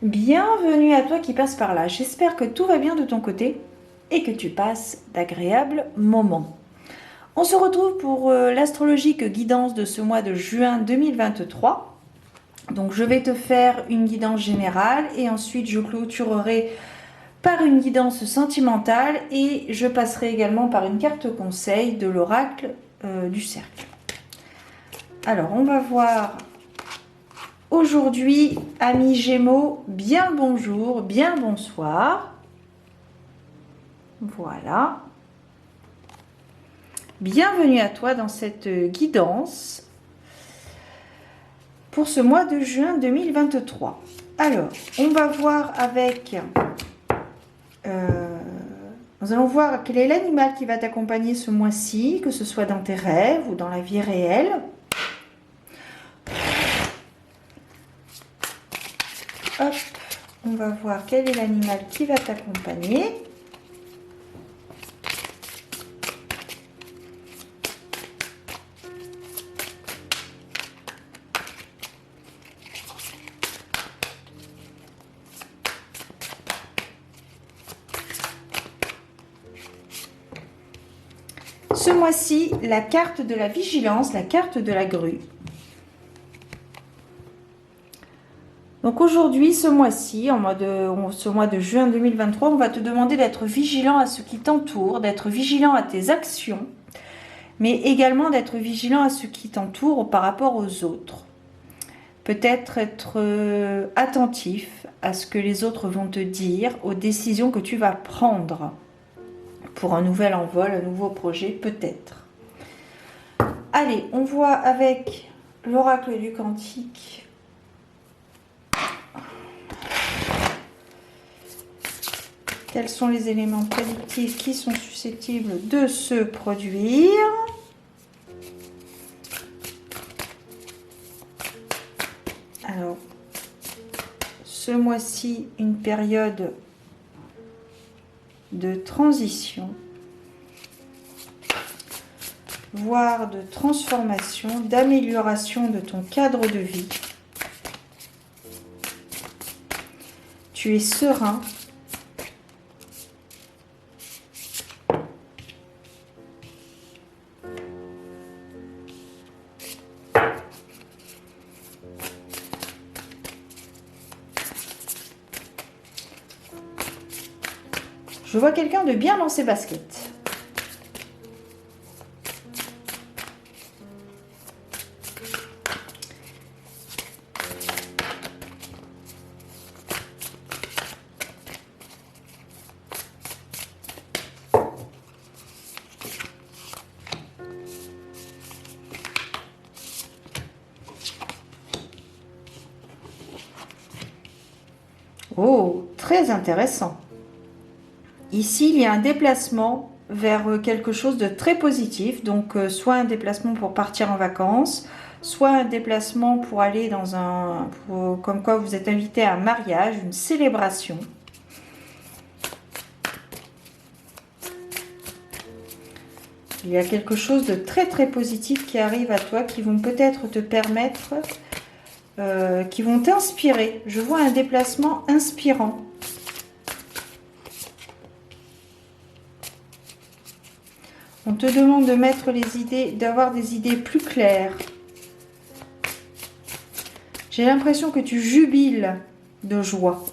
Bienvenue à toi qui passe par là. J'espère que tout va bien de ton côté et que tu passes d'agréables moments. On se retrouve pour l'astrologique guidance de ce mois de juin 2023. Donc je vais te faire une guidance générale et ensuite je clôturerai par une guidance sentimentale et je passerai également par une carte conseil de l'oracle du cercle. Alors on va voir aujourd'hui, amis Gémeaux, bien le bonjour, bien le bonsoir. Voilà. Bienvenue à toi dans cette guidance pour ce mois de juin 2023. Alors, on va voir avec... nous allons voir quel est l'animal qui va t'accompagner ce mois-ci, que ce soit dans tes rêves ou dans la vie réelle. Hop, on va voir quel est l'animal qui va t'accompagner. Ce mois-ci, la carte de la vigilance, la carte de la grue. Donc aujourd'hui, ce mois-ci, ce mois de juin 2023, on va te demander d'être vigilant à ce qui t'entoure, d'être vigilant à tes actions, mais également d'être vigilant à ce qui t'entoure par rapport aux autres. Peut-être être attentif à ce que les autres vont te dire, aux décisions que tu vas prendre pour un nouvel envol, un nouveau projet, peut-être. Allez, on voit avec l'oracle du Cantique. Quels sont les éléments prédictifs qui sont susceptibles de se produire? Alors, ce mois-ci, une période de transition, voire de transformation, d'amélioration de ton cadre de vie. Tu es serein. Je vois quelqu'un de bien dans ses baskets. Oh, très intéressant. Ici, il y a un déplacement vers quelque chose de très positif. Donc, soit un déplacement pour partir en vacances, soit un déplacement pour aller dans comme quoi vous êtes invité à un mariage, une célébration. Il y a quelque chose de très très positif qui arrive à toi, qui vont peut-être te permettre, qui vont t'inspirer. Je vois un déplacement inspirant. On te demande de mettre les idées, d'avoir des idées plus claires. J'ai l'impression que tu jubiles de joie.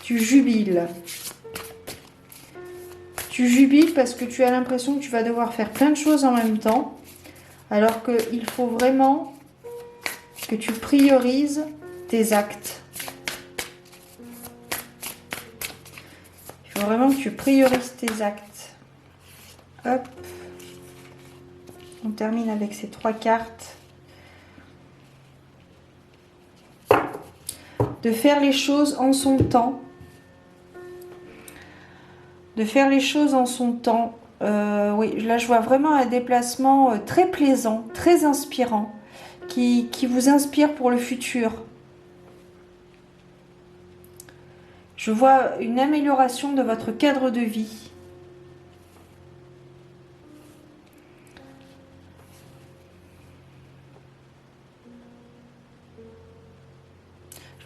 Tu jubiles. Tu jubiles parce que tu as l'impression que tu vas devoir faire plein de choses en même temps, alors qu'il faut vraiment que tu priorises tes actes. Il faut vraiment que tu priorises tes actes. Hop. On termine avec ces 3 cartes. De faire les choses en son temps. De faire les choses en son temps. Oui, là je vois vraiment un déplacement très plaisant, très inspirant, qui vous inspire pour le futur. Je vois une amélioration de votre cadre de vie.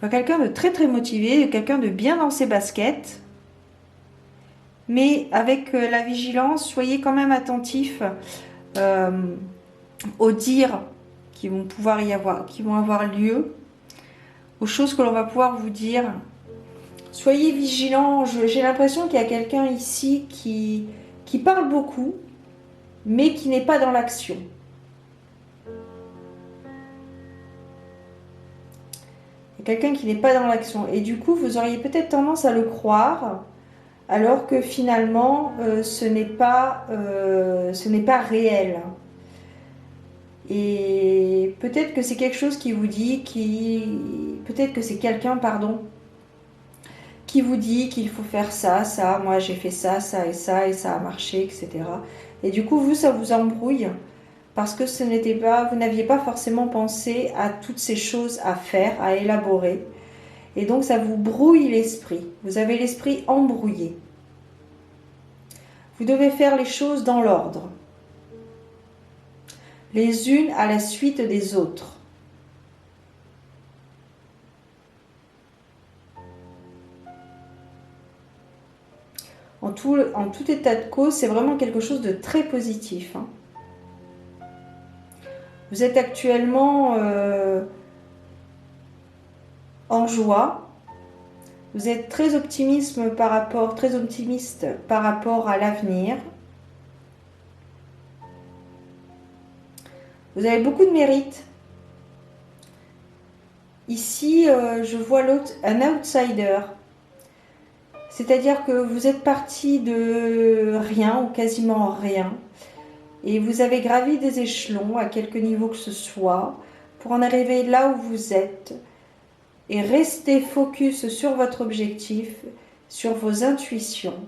Je vois quelqu'un de très très motivé, quelqu'un de bien dans ses baskets. Mais avec la vigilance, soyez quand même attentifs aux dires qui vont pouvoir y avoir, qui vont avoir lieu, aux choses que l'on va pouvoir vous dire. Soyez vigilants. J'ai l'impression qu'il y a quelqu'un ici qui parle beaucoup, mais qui n'est pas dans l'action. Il y a quelqu'un qui n'est pas dans l'action. Et du coup, vous auriez peut-être tendance à le croire, alors que finalement, ce n'est pas réel. Et peut-être que c'est quelque chose qui vous dit, peut-être que c'est quelqu'un, pardon, qui vous dit qu'il faut faire ça, ça, moi j'ai fait ça, ça, et ça a marché, etc. Et du coup, vous, ça vous embrouille, parce que ce n'était pas, vous n'aviez pas forcément pensé à toutes ces choses à faire, à élaborer. Et donc, ça vous brouille l'esprit. Vous avez l'esprit embrouillé. Vous devez faire les choses dans l'ordre, les unes à la suite des autres. En tout état de cause, c'est vraiment quelque chose de très positif. Hein. Vous êtes actuellement en joie. Vous êtes très optimiste par rapport à l'avenir. Vous avez beaucoup de mérite. Ici, je vois un outsider. C'est-à-dire que vous êtes parti de rien ou quasiment rien. Et vous avez gravi des échelons à quelque niveau que ce soit pour en arriver là où vous êtes. Et restez focus sur votre objectif, sur vos intuitions.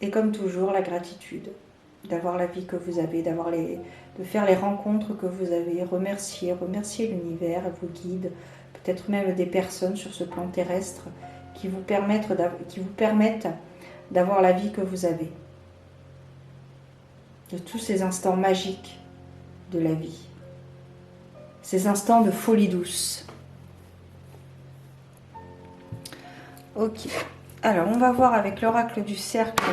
Et comme toujours, la gratitude d'avoir la vie que vous avez, de faire les rencontres que vous avez, remercier l'univers, vos guides, peut-être même des personnes sur ce plan terrestre qui vous permettent d'avoir la vie que vous avez. De tous ces instants magiques de la vie. Ces instants de folie douce. Ok. Alors, on va voir avec l'oracle du cercle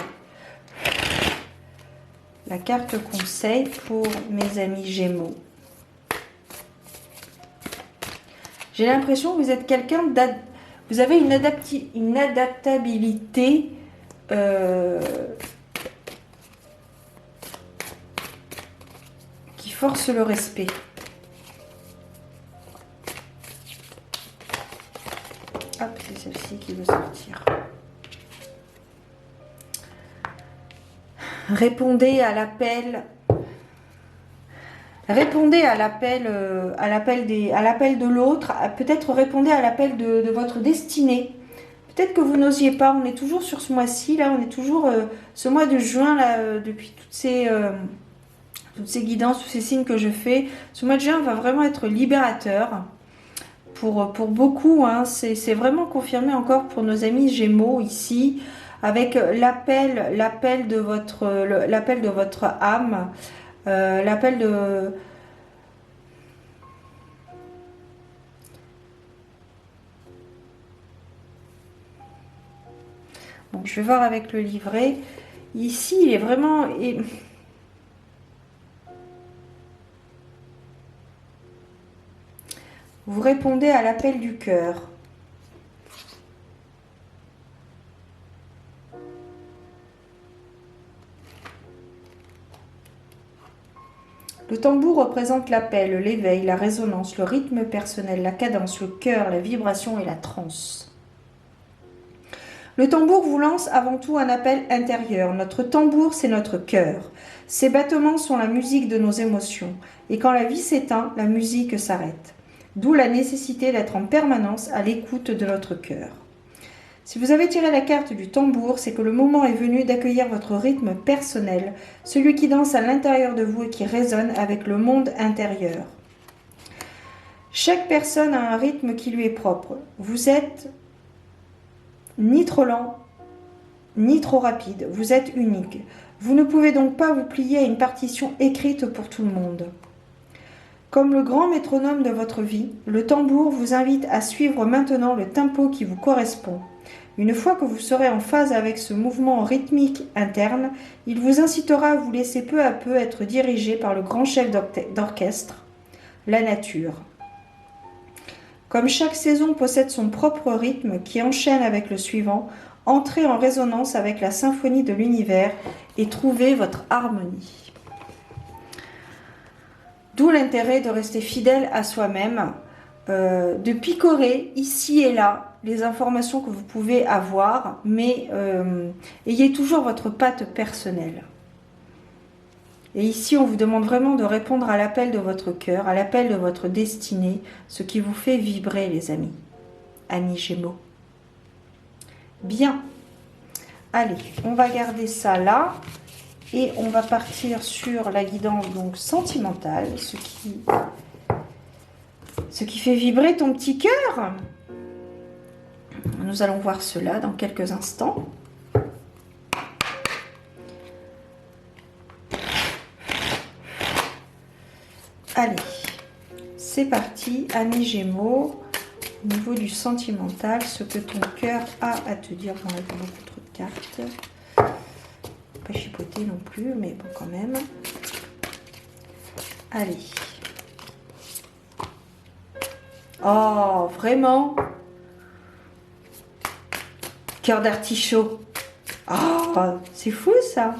la carte conseil pour mes amis Gémeaux. J'ai l'impression que vous êtes quelqu'un vous avez une adaptabilité qui force le respect. Hop, c'est celle-ci qui veut sortir. Répondez à l'appel. Répondez à l'appel de l'autre. Peut-être répondez à l'appel de votre destinée. Peut-être que vous n'osiez pas. On est toujours sur ce mois-ci. Là, on est toujours ce mois de juin là, depuis toutes ces guidances, tous ces signes que je fais. Ce mois de juin va vraiment être libérateur pour beaucoup. Hein. C'est vraiment confirmé encore pour nos amis Gémeaux ici, avec l'appel de votre âme, l'appel de bon, je vais voir avec le livret. Ici, il est vraiment vous répondez à l'appel du cœur. Le tambour représente l'appel, l'éveil, la résonance, le rythme personnel, la cadence, le cœur, la vibration et la transe. Le tambour vous lance avant tout un appel intérieur. Notre tambour, c'est notre cœur. Ces battements sont la musique de nos émotions. Et quand la vie s'éteint, la musique s'arrête. D'où la nécessité d'être en permanence à l'écoute de notre cœur. Si vous avez tiré la carte du tambour, c'est que le moment est venu d'accueillir votre rythme personnel, celui qui danse à l'intérieur de vous et qui résonne avec le monde intérieur. Chaque personne a un rythme qui lui est propre. Vous êtes ni trop lent, ni trop rapide. Vous êtes unique. Vous ne pouvez donc pas vous plier à une partition écrite pour tout le monde. Comme le grand métronome de votre vie, le tambour vous invite à suivre maintenant le tempo qui vous correspond. Une fois que vous serez en phase avec ce mouvement rythmique interne, il vous incitera à vous laisser peu à peu être dirigé par le grand chef d'orchestre, la nature. Comme chaque saison possède son propre rythme qui enchaîne avec le suivant, entrez en résonance avec la symphonie de l'univers et trouvez votre harmonie. D'où l'intérêt de rester fidèle à soi-même, de picorer ici et là les informations que vous pouvez avoir, mais ayez toujours votre patte personnelle. Et ici, on vous demande vraiment de répondre à l'appel de votre cœur, à l'appel de votre destinée, ce qui vous fait vibrer, les amis. Amis Gémeaux. Bien. Allez, on va garder ça là. Et on va partir sur la guidance donc sentimentale, ce qui fait vibrer ton petit cœur. Nous allons voir cela dans quelques instants. Allez, c'est parti, amis Gémeaux. Au niveau du sentimental, ce que ton cœur a à te dire. On a beaucoup trop de cartes. Pas chipoter non plus, mais bon quand même. Allez. Oh, vraiment? Cœur d'artichaut. Oh, c'est fou ça.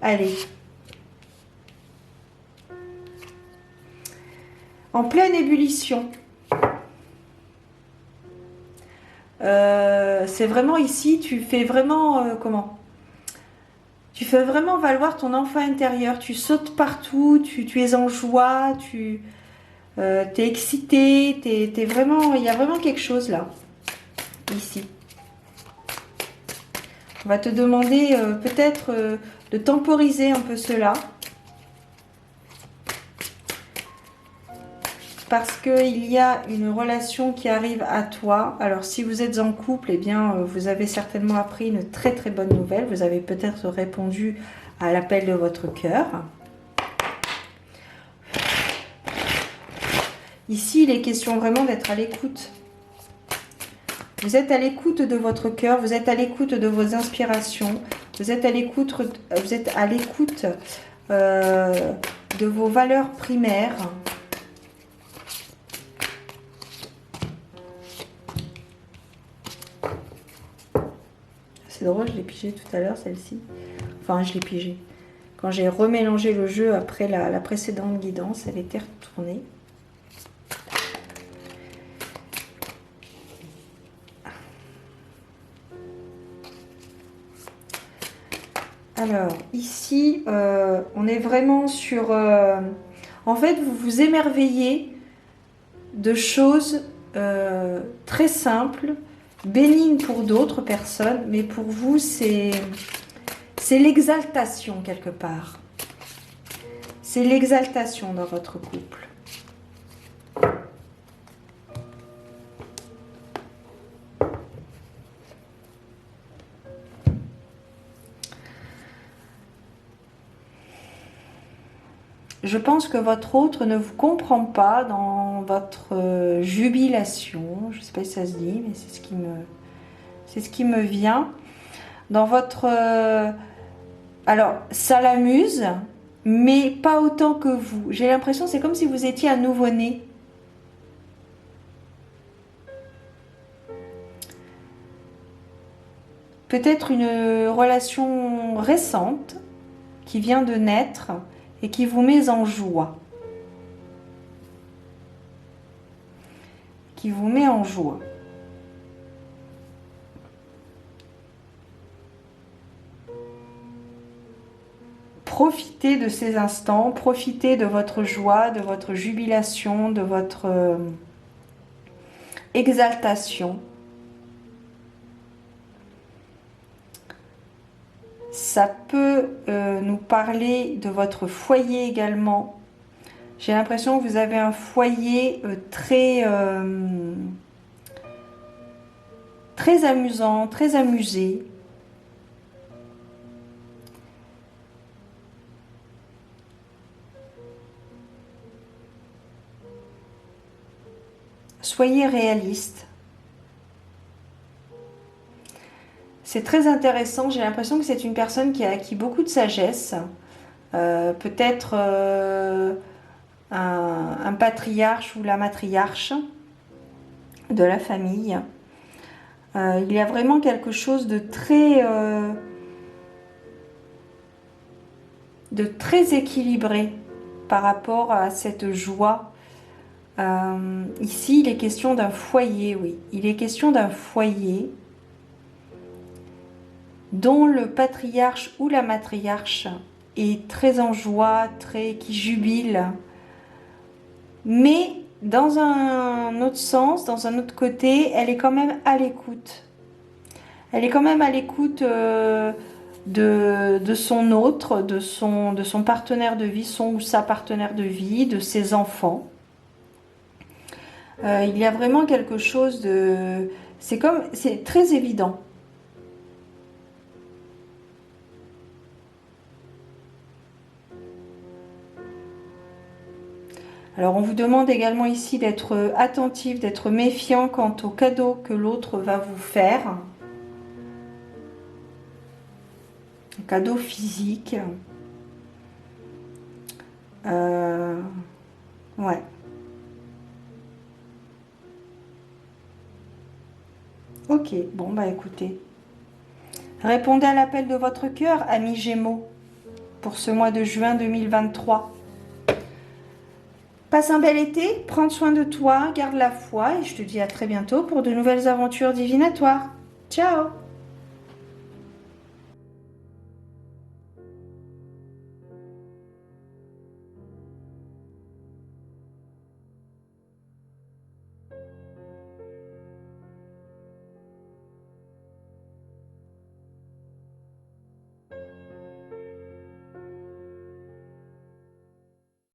Allez. En pleine ébullition. C'est vraiment ici, tu fais vraiment... comment? Tu fais vraiment valoir ton enfant intérieur. Tu sautes partout, tu es en joie, tu es excité, t'es vraiment... Il y a vraiment quelque chose là, ici. On va te demander peut-être de temporiser un peu cela. Parce qu'il y a une relation qui arrive à toi. Alors, si vous êtes en couple, eh bien, vous avez certainement appris une très très bonne nouvelle. Vous avez peut-être répondu à l'appel de votre cœur. Ici, il est question vraiment d'être à l'écoute. Vous êtes à l'écoute de votre cœur, vous êtes à l'écoute de vos inspirations, vous êtes à l'écoute de vos valeurs primaires. C'est drôle, je l'ai pigé tout à l'heure, celle-ci. Enfin, je l'ai pigé. Quand j'ai remélangé le jeu après la précédente guidance, elle était retournée. Alors, ici, on est vraiment sur... en fait, vous vous émerveillez de choses très simples, bénigne pour d'autres personnes, mais pour vous, c'est l'exaltation quelque part. C'est l'exaltation dans votre couple. Je pense que votre autre ne vous comprend pas dans votre jubilation. Je ne sais pas si ça se dit, mais c'est ce qui me vient. Dans votre... alors, ça l'amuse, mais pas autant que vous. J'ai l'impression, c'est comme si vous étiez un nouveau-né. Peut-être une relation récente qui vient de naître et qui vous met en joie. Qui vous met en joie. Profitez de ces instants, profitez de votre joie, de votre jubilation, de votre exaltation. Ça peut nous parler de votre foyer également. J'ai l'impression que vous avez un foyer très amusant, très amusé. Soyez réaliste. C'est très intéressant. J'ai l'impression que c'est une personne qui a acquis beaucoup de sagesse. Peut-être un patriarche ou la matriarche de la famille. Il y a vraiment quelque chose de très équilibré par rapport à cette joie. Ici, il est question d'un foyer, oui. Il est question d'un foyer dont le patriarche ou la matriarche est très en joie, qui jubile. Mais dans un autre sens, dans un autre côté, elle est quand même à l'écoute. Elle est quand même à l'écoute de son autre, de son partenaire de vie, son ou sa partenaire de vie, de ses enfants. Il y a vraiment quelque chose de... C'est très évident. Alors on vous demande également ici d'être attentif, d'être méfiant quant au cadeau que l'autre va vous faire. Un cadeau physique. Ouais. Ok, bon bah écoutez. Répondez à l'appel de votre cœur, amis Gémeaux, pour ce mois de juin 2023. Passe un bel été, prends soin de toi, garde la foi et je te dis à très bientôt pour de nouvelles aventures divinatoires. Ciao!